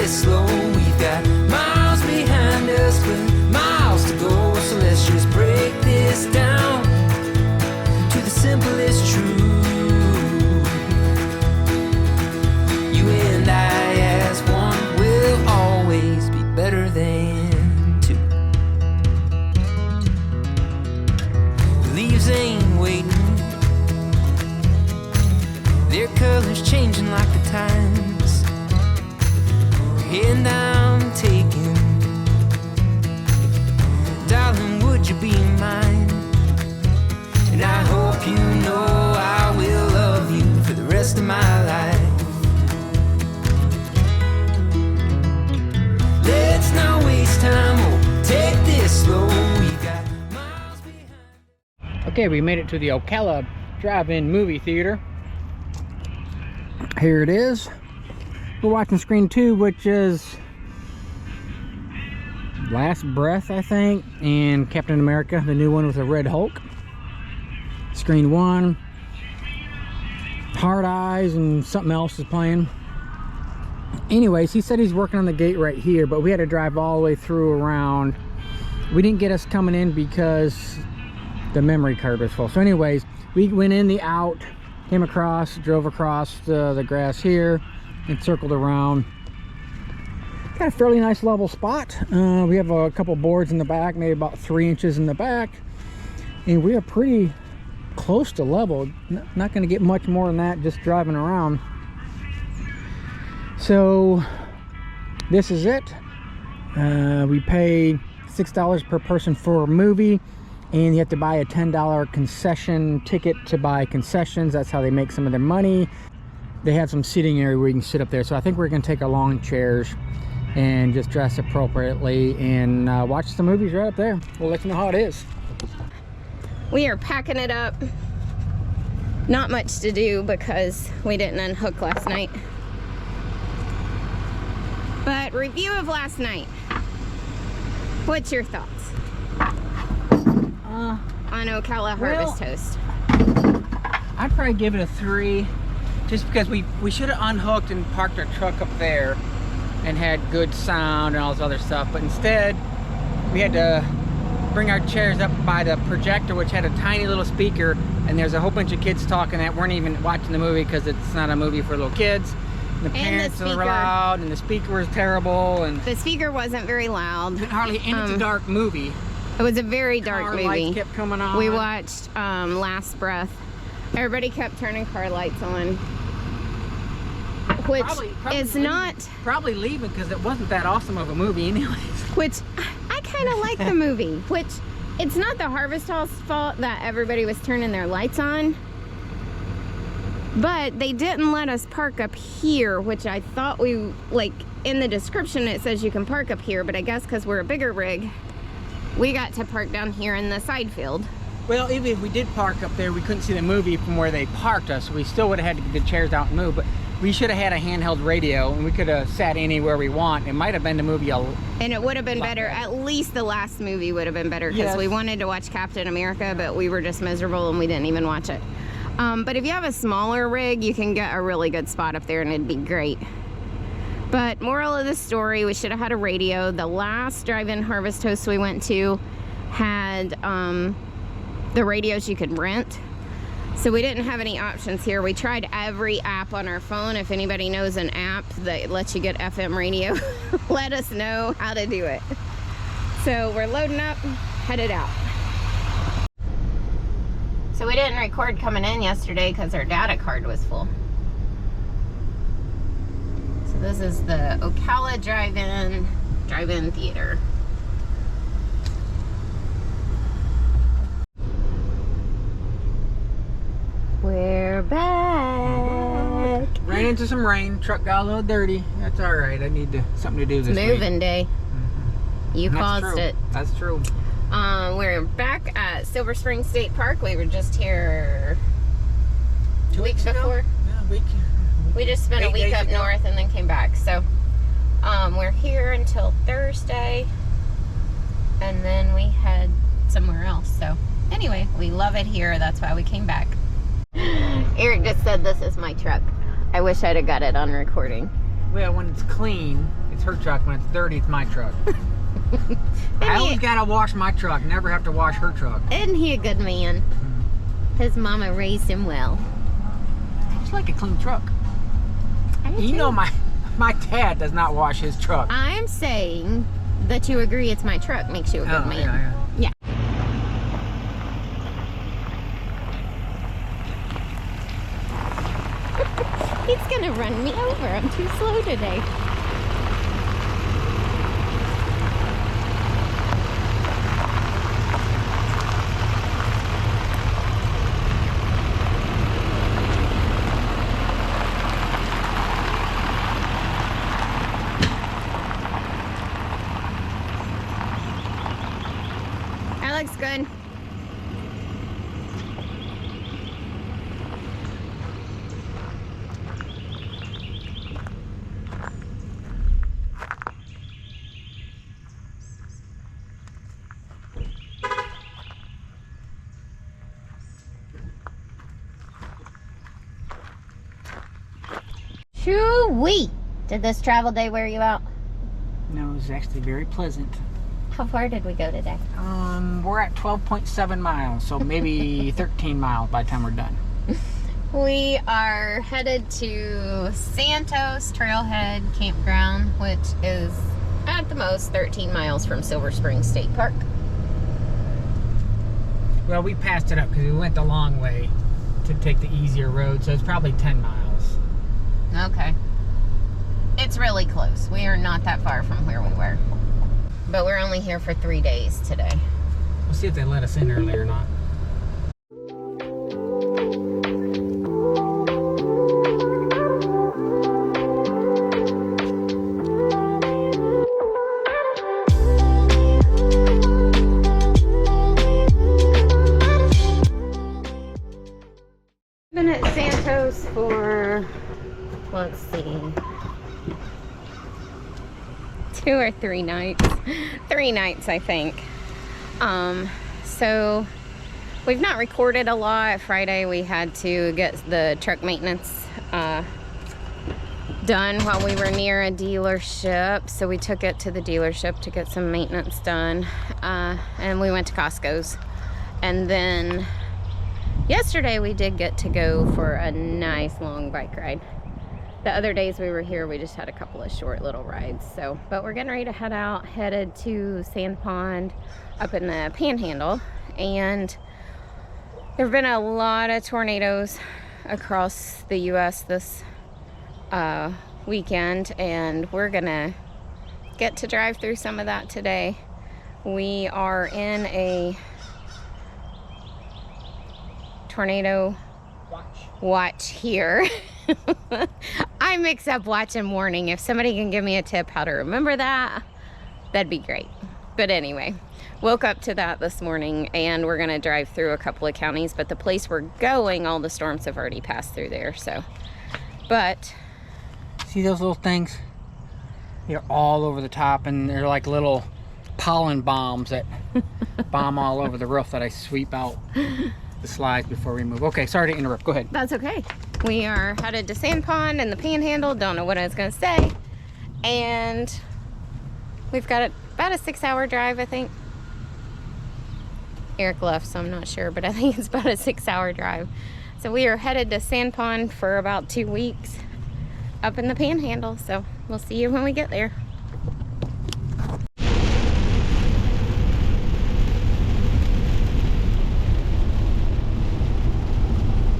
this slow. We've got miles behind us, but miles to go. So let's just break this down to the simplest truth. You and I as one will always be better than two. The leaves ain't waiting, their colors changing like the times. And I'm taking, darling, would you be mine? And I hope you know I will love you for the rest of my life. Let's not waste time, oh, take this slow. We got miles behind. Okay, we made it to the Ocala drive-in movie theater. Here it is. We're watching screen 2, which is Last Breath, I think, and Captain America, the new one with the Red Hulk. Screen 1, Hard Eyes, and something else is playing. Anyways, he said he's working on the gate right here, but we had to drive all the way through around. We didn't get us coming in because the memory card was full. So anyways, we went in the out, came across, drove across the grass here, and circled around. Got a fairly nice level spot. We have a couple boards in the back, maybe about 3 inches in the back, and we are pretty close to level. Not going to get much more than that just driving around. So this is it. We pay $6 per person for a movie, and you have to buy a $10 concession ticket to buy concessions. That's how they make some of their money. They have some seating area where you can sit up there. So I think we're going to take our long chairs and just dress appropriately and watch the movies right up there. We'll let you know how it is. We are packing it up. Not much to do because we didn't unhook last night. But review of last night. What's your thoughts on Ocala Harvest Toast? I'd probably give it a 3, just because we should have unhooked and parked our truck up there and had good sound and all this other stuff, but instead we had to bring our chairs up by the projector, which had a tiny little speaker, and there's a whole bunch of kids talking that weren't even watching the movie because it's not a movie for little kids. And the parents were loud, and the speaker was terrible, and the speaker wasn't very loud. Hardly, and it's a dark movie. It was a very dark car movie. Lights kept coming on. We watched Last Breath. Everybody kept turning car lights on, which is not probably leaving because it wasn't that awesome of a movie, anyways. Which I kind of like the movie. Which it's not the Harvest Hall's fault that everybody was turning their lights on. But they didn't let us park up here, which I thought we, like, in the description it says you can park up here, but I guess because we're a bigger rig, we got to park down here in the side field. Well, even if we did park up there, we couldn't see the movie from where they parked us. We still would have had to get the chairs out and move, but we should have had a handheld radio, and we could have sat anywhere we want. It might have been the movie and it would have been better. At least the last movie would have been better, because we wanted to watch Captain America, but we were just miserable and we didn't even watch it. But if you have a smaller rig, you can get a really good spot up there and it'd be great. But moral of the story, we should have had a radio. The last drive-in Harvest Toast we went to had the radios you could rent. So we didn't have any options here. We tried every app on our phone. If anybody knows an app that lets you get FM radio, let us know how to do it. So we're loading up, headed out. So we didn't record coming in yesterday because our data card was full. So this is the Ocala drive-in theater. We're back. Ran into some rain. Truck got a little dirty. That's all right. I need something to do this week. Moving day. You caused it. That's true. We're back at Silver Spring State Park. We were just here 2 weeks before. Yeah, a week. We just spent a week up north and then came back. So we're here until Thursday, and then we head somewhere else. So anyway, we love it here. That's why we came back. Eric just said this is my truck. I wish I'd have got it on recording. Well, when it's clean, it's her truck. When it's dirty, it's my truck. I always gotta wash my truck. Never have to wash her truck. Isn't he a good man? His mama raised him well. It's like a clean truck. You know, my dad does not wash his truck. I'm saying that you agree it's my truck makes you a good man. Yeah. He's gonna run me over. I'm too slow today. That looks good. Shoo-wee! Did this travel day wear you out? No, it was actually very pleasant. How far did we go today? We're at 12.7 miles, so maybe 13 miles by the time we're done. We are headed to Santos Trailhead Campground, which is at the most 13 miles from Silver Spring State Park. Well, we passed it up because we went the long way to take the easier road, so it's probably 10 miles. Okay. It's really close. We are not that far from where we were. But we're only here for 3 days today. We'll see if they let us in early or not. Been at Santos for, let's see, 2 or 3 nights. 3 nights, I think. So we've not recorded a lot. Friday we had to get the truck maintenance done while we were near a dealership. So we took it to the dealership to get some maintenance done. And we went to Costco's. And then yesterday we did get to go for a nice long bike ride. The other days we were here, we just had a couple of short little rides. So, but we're getting ready to head out, headed to Sand Pond up in the Panhandle. And there have been a lot of tornadoes across the U.S. this weekend, and we're gonna get to drive through some of that today. We are in a tornado watch here. I mix up watch and warning. If somebody can give me a tip how to remember that, that'd be great. But anyway, woke up to that this morning, and we're gonna drive through a couple of counties, but the place we're going, all the storms have already passed through there. So, but see those little things? They're all over the top, and they're like little pollen bombs that bomb all over the roof that I sweep out the slides before we move. Okay, sorry to interrupt. Go ahead. That's okay. We are headed to Sand Pond and the Panhandle. Don't know what I was gonna say. And we've got about a 6-hour drive, I think. Eric left, so I'm not sure, but I think it's about a 6-hour drive. So we are headed to Sand Pond for about 2 weeks up in the Panhandle. So we'll see you when we get there.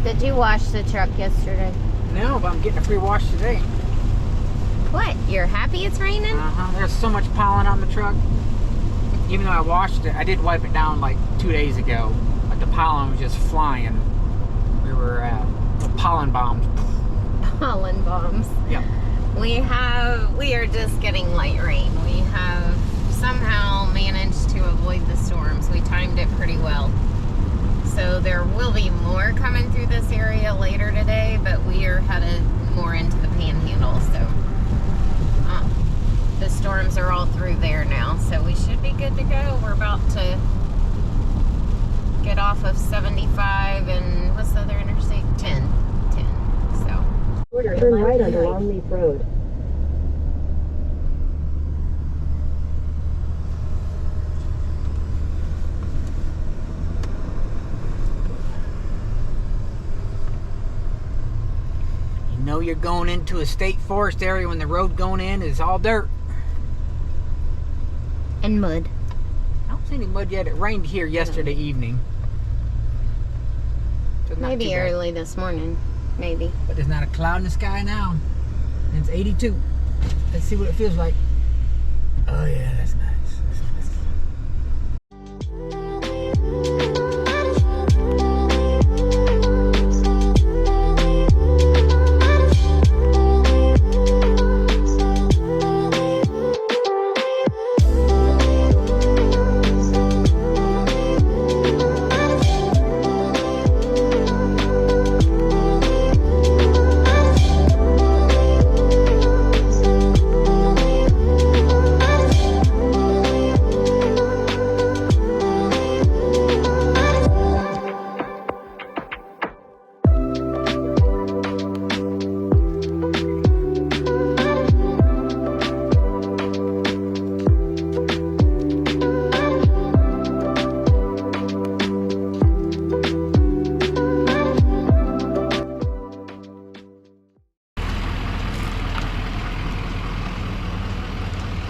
Did you wash the truck yesterday? No, but I'm getting a free wash today. What? You're happy it's raining? There's so much pollen on the truck. Even though I washed it, I did wipe it down like 2 days ago, but the pollen was just flying. We were pollen bombs. Pollen bombs. Yep. We are just getting light rain. We have somehow managed to avoid the storms. We timed it pretty well. So there will be more coming through this area later today, but we are headed more into the Panhandle. So the storms are all through there now, so we should be good to go. We're about to get off of 75 and what's the other interstate? 10. So Turn right onto Longleaf Road. know you're going into a state forest area when the road going in is all dirt. And mud. I don't see any mud yet. It rained here yesterday evening. So not Maybe too bad. early this morning. Maybe. But there's not a cloud in the sky now. And it's 82. Let's see what it feels like. Oh yeah, that's nice. That's nice.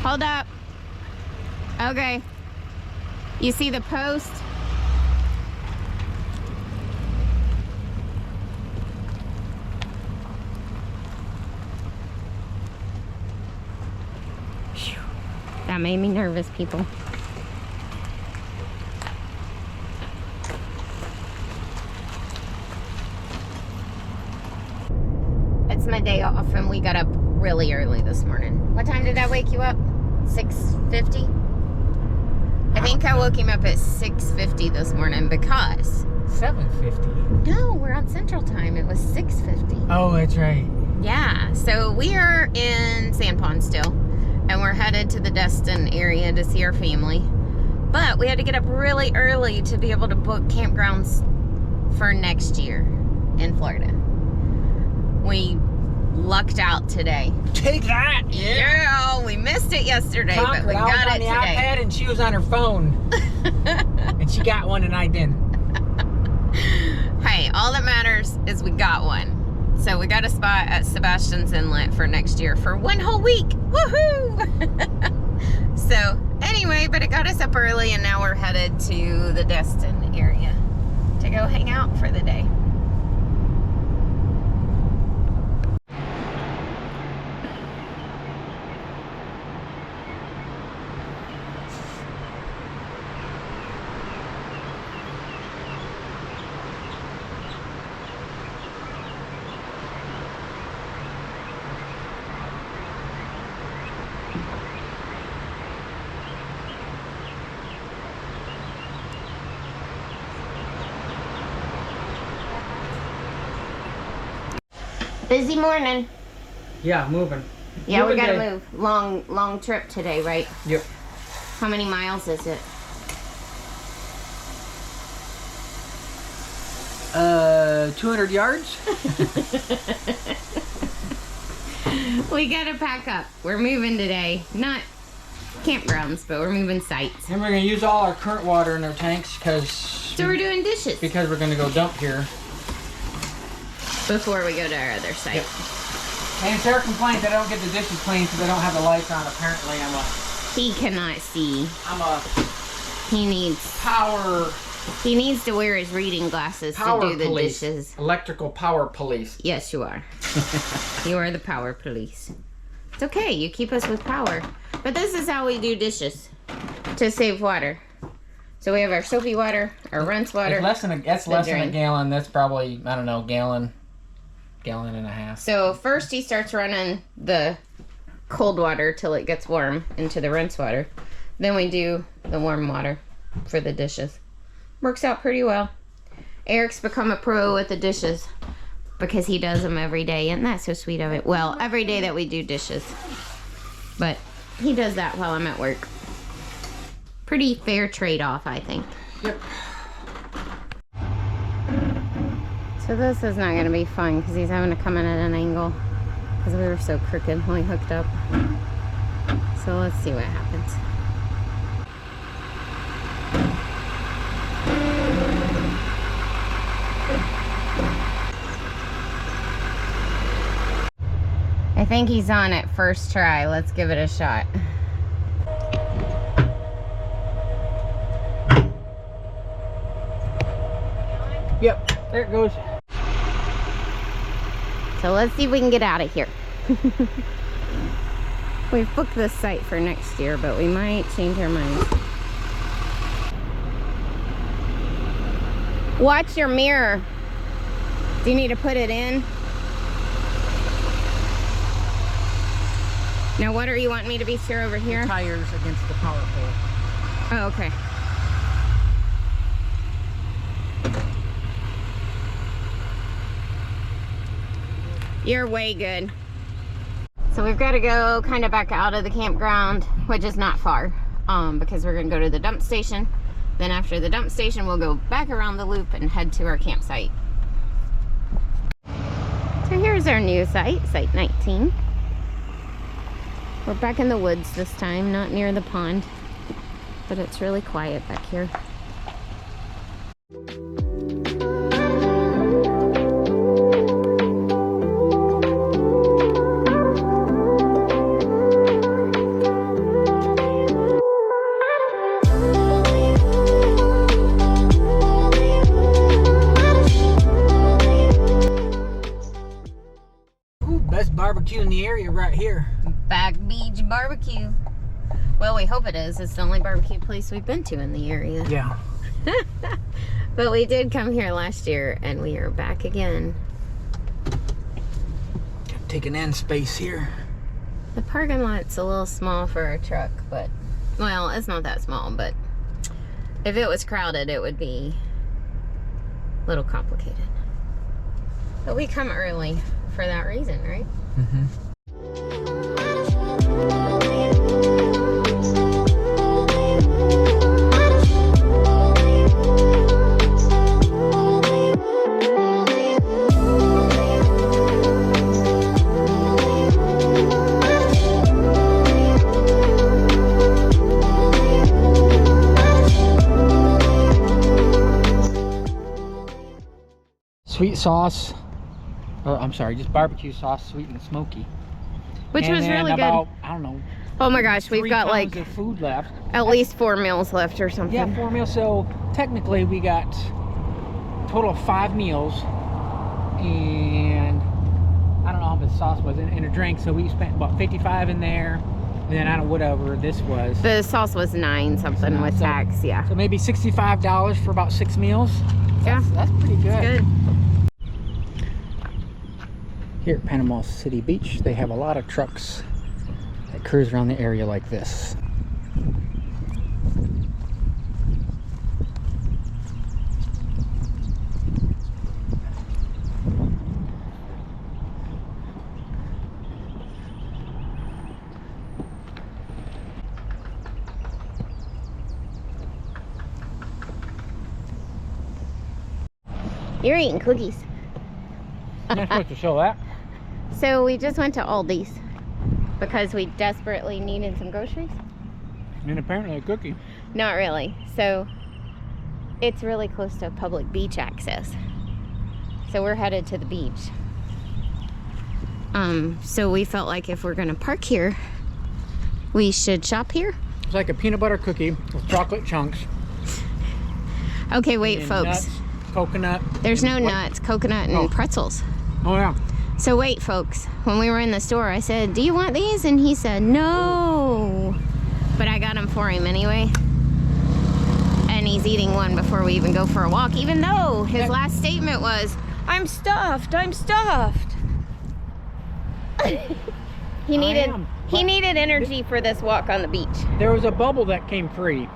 Hold up. Okay. You see the post? Phew. That made me nervous, people. It's my day off and we got up really early this morning. What time did I wake you up? 6:50? I think I woke him up at 6:50 this morning because 7:50. no, we're on Central Time. It was 6:50. Oh, that's right. Yeah, so we are in Sand Pond still, and we're headed to the Destin area to see our family. But we had to get up really early to be able to book campgrounds for next year in Florida. We lucked out today. Take that! Yeah, we missed it yesterday, but we I was got on it the today. iPad and she was on her phone. And she got one and I didn't. Hey, all that matters is we got one. So we got a spot at Sebastian's Inlet for next year for 1 whole week. Woohoo! So anyway, but it got us up early and now we're headed to the Destin area to go hang out for the day. Busy morning. Yeah, moving. Yeah, we Moving gotta day. move. Long trip today, right? Yep. How many miles is it? 200 yards? We gotta pack up. We're moving today. Not campgrounds, but we're moving sites. And we're gonna use all our current water in our tanks So we're doing dishes because we're gonna go dump here. before we go to our other site. Yep. And Sarah complains that I don't get the dishes clean because I don't have the lights on. Apparently He cannot see. I'm a He needs to wear his reading glasses power to do the police. dishes. Electrical power police. Yes, you are. You are the power police. It's okay. You keep us with power. But this is how we do dishes to save water. So we have our soapy water, our rinse water. That's less than a drain. gallon. That's probably, I don't know, gallon and a half. So first he starts running the cold water till it gets warm into the rinse water. Then we do the warm water for the dishes. Works out pretty well. Eric's become a pro with the dishes because he does them every day. Isn't that so sweet of it? Well, every day that we do dishes. But he does that while I'm at work. Pretty fair trade-off, I think. Yep. So this is not going to be fun because he's having to come in at an angle because we were so crooked when we hooked up. So let's see what happens. I think he's on it first try. Let's give it a shot. Yep, there it goes. So let's see if we can get out of here. We've booked this site for next year, but we might change our minds. Watch your mirror. Do you need to put it in? Now what are you wanting me to be steer over here? The tires against the power pole. Oh, okay. You're way good. So we've got to go kind of back out of the campground, which is not far, because we're gonna go to the dump station. Then after the dump station, we'll go back around the loop and head to our campsite. So here's our new site, Site 19. We're back in the woods this time, not near the pond, but it's really quiet back here. Best barbecue in the area right here. Back Beach Barbecue. Well, we hope it is. It's the only barbecue place we've been to in the area. Yeah. But we did come here last year and we are back again. Taking in space here. The parking lot's a little small for a truck, but, well, it's not that small, but if it was crowded, it would be a little complicated. But we come early for that reason, right? Mm-hmm. Sweet sauce, or I'm sorry, just barbecue sauce, sweet and smoky. Which and was then really about, good. I don't know. Oh my gosh, we've 3 got pounds like of food left. at least 4 meals left or something. Yeah, 4 meals. So technically we got a total of 5 meals, and I don't know how much sauce was in a drink. So we spent about 55 in there. And then I don't know whatever this was. The sauce was 9 something with So- tax, yeah. So maybe $65 for about 6 meals. Yeah. That's pretty good. Good. Here at Panama City Beach, they have a lot of trucks that cruise around the area like this. You're eating cookies. You're not supposed to show that. So we just went to Aldi's because we desperately needed some groceries. And apparently a cookie. Not really. So it's really close to public beach access. So we're headed to the beach. So we felt like if we're gonna park here, we should shop here. It's like a peanut butter cookie with chocolate chunks. Okay, wait, and folks. Nuts, coconut. There's no and what- nuts, coconut, and Oh. pretzels. Oh yeah. So wait, folks. When we were in the store, I said, "Do you want these?" And he said, "No." But I got them for him anyway. And he's eating one before we even go for a walk, even though his last statement was, "I'm stuffed. I'm stuffed." He needed am, he but- needed energy for this walk on the beach. There was a bubble that came free.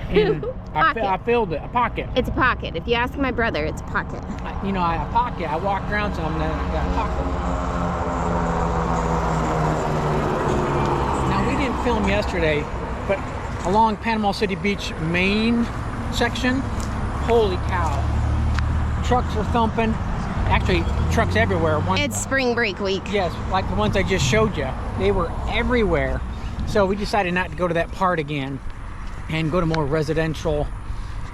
And Pocket. I filled it, a pocket. It's a pocket. If you ask my brother, it's a pocket. You know, a pocket. I walked around some and I got a pocket. Now, we didn't film yesterday, but along Panama City Beach main section, holy cow. Trucks are thumping. Actually, trucks everywhere. It's spring break week. Yes, like the ones I just showed you. They were everywhere. So we decided not to go to that part again and go to more residential,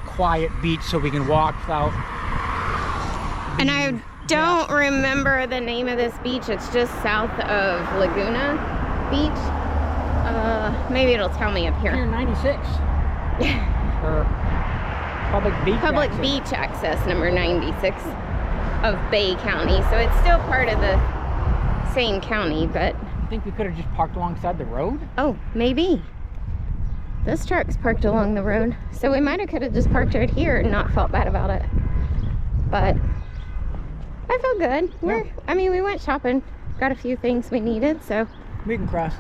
quiet beach so we can walk without And I don't remember the name of this beach. It's just south of Laguna Beach. Maybe it'll tell me up Here, here. 96. Or public beach. Public access. beach access number 96 of Bay County. So it's still part of the same county, but I think we could have just parked alongside the road. oh, maybe. This truck's parked along the road. So we might have could have just parked right here and not felt bad about it. But I feel good. I mean, we went shopping, got a few things we needed, so. We can cross.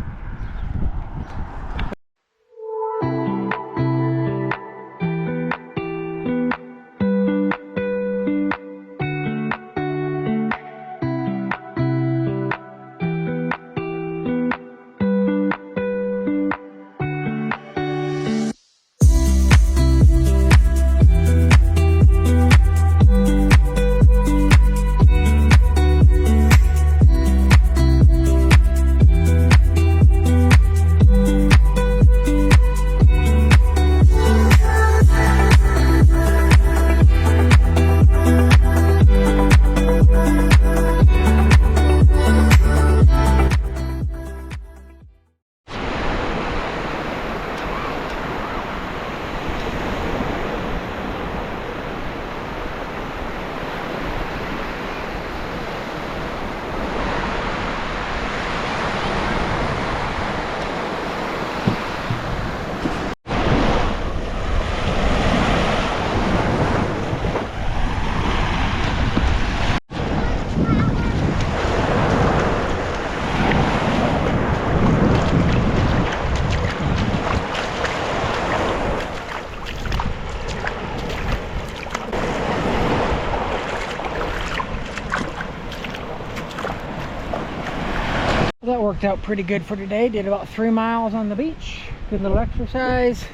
That worked out pretty good for today. Did about 3 miles on the beach. Good little exercise.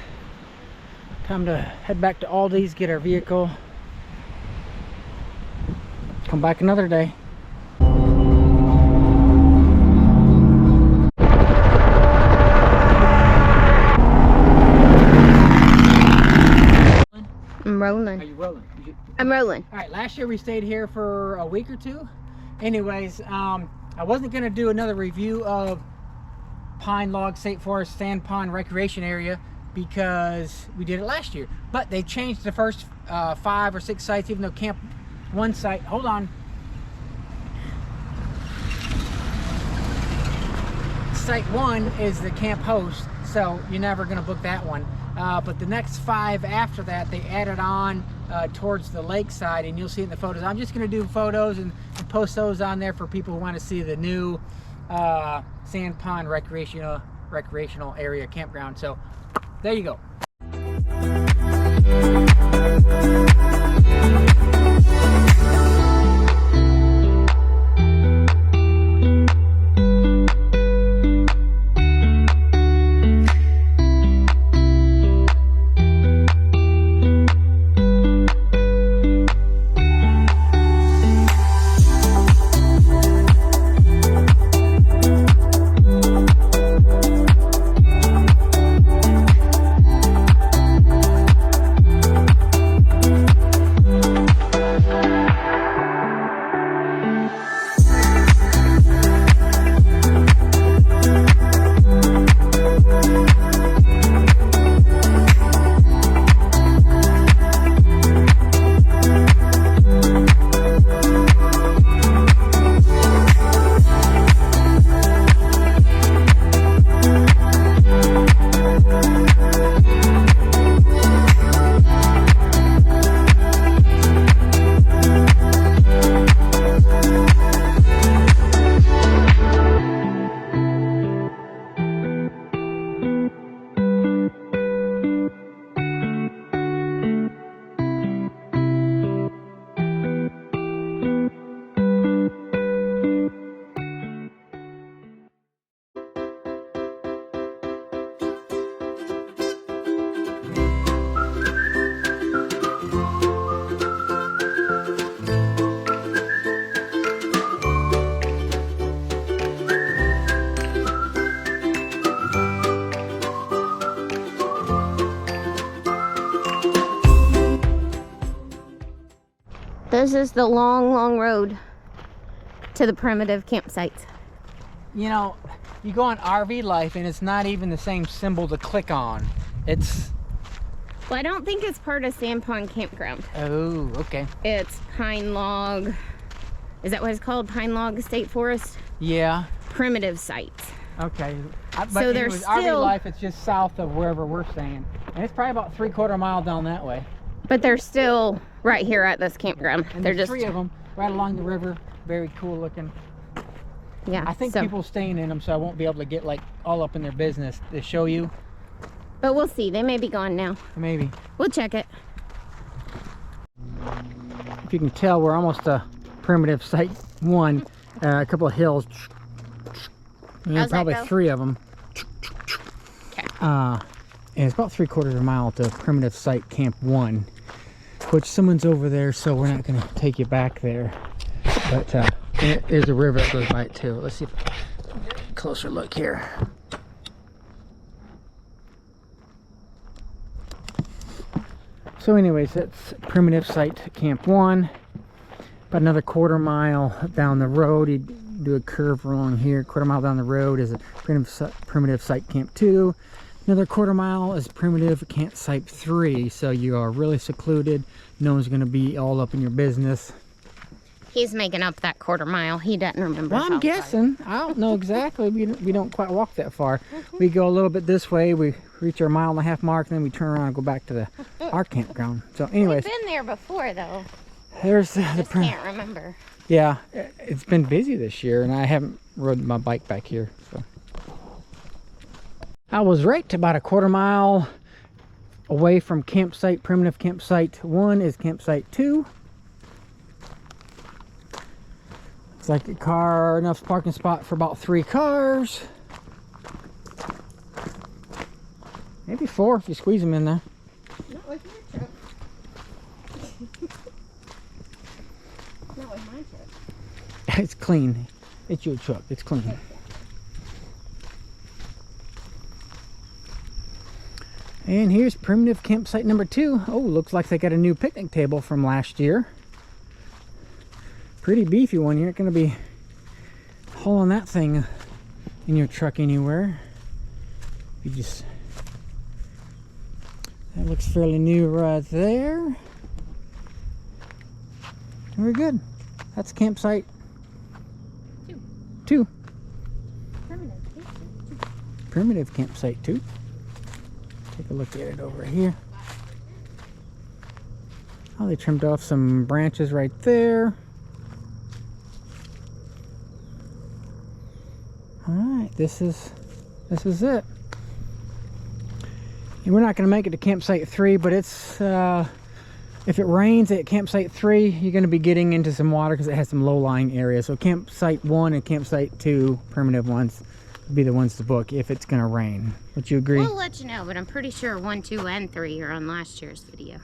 Time to head back to Aldi's, get our vehicle. Come back another day. I'm rolling. Are you rolling? I'm rolling. All right, last year we stayed here for a week or two. Anyways, I wasn't going to do another review of Pine Log State Forest Sand Pond Recreation Area because we did it last year. But they changed the first 5 or 6 sites, even though Camp 1 site, hold on. Site 1 is the camp host, so you're never going to book that one. But the next 5 after that, they added on towards the lakeside, and you'll see it in the photos. I'm just going to do photos and post those on there for people who want to see the new Sand Pond recreational area campground. So there you go. This is the long, long road to the primitive campsites. You know, you go on RV Life and it's not even the same symbol to click on. It's... Well, I don't think it's part of Sandpond Campground. Oh, okay. It's Pine Log. Is that what it's called? Pine Log State Forest? Yeah. Primitive sites. Okay. But So there's anyways, RV still... Life, it's just south of wherever we're staying. And it's probably about 3/4 mile down that way. But they're still right here at this campground. And They're there's just... 3 of them right along the river. Very cool looking. Yeah. I think so, people staying in them, so I won't be able to get like all up in their business to show you. But we'll see. They may be gone now. Maybe. We'll check it. If you can tell, we're almost to primitive site 1. A couple of hills. And How's that probably go? 3 of them. Okay. And it's about 3/4 mile to primitive site camp 1, which someone's over there, so we're not going to take you back there. But there's a river that goes by it too. Let's see if closer look here. So anyways, that's primitive site camp 1. About another 1/4 mile down the road, you do a curve along here. 1/4 mile down the road is a primitive site camp 2. Another 1/4 mile is primitive campsite 3. So you are really secluded. No one's going to be all up in your business. He's making up that 1/4 mile. He doesn't remember. Well, I'm guessing. I don't know exactly. We don't quite walk that far. We go a little bit this way. We reach our 1.5 mark, then we turn around and go back to our campground. So anyways, We've been there before, though. there's the Just can't remember. Yeah, it's been busy this year, and I haven't rode my bike back here. So I was right to about a 1/4 mile away from campsite. Primitive campsite 1 is campsite 2. It's like a car, enough parking spot for about 3 cars. Maybe 4 if you squeeze them in there. Not with your truck. Not with my truck. It's clean. It's your truck. It's clean. And here's primitive campsite number 2. Oh, looks like they got a new picnic table from last year. Pretty beefy one. You're not going to be hauling that thing in your truck anywhere. You just... That looks fairly new right there. Very good. That's campsite 2. Primitive campsite 2. Take a look at it over here. Oh, they trimmed off some branches right there. All right, this is it. And we're not going to make it to campsite 3, but it's if it rains at campsite 3, you're going to be getting into some water because it has some low-lying areas. So campsite 1 and campsite 2, primitive ones, would be the ones to book if it's going to rain. Would you agree? We'll let you know, but I'm pretty sure 1, 2, and 3 are on last year's video.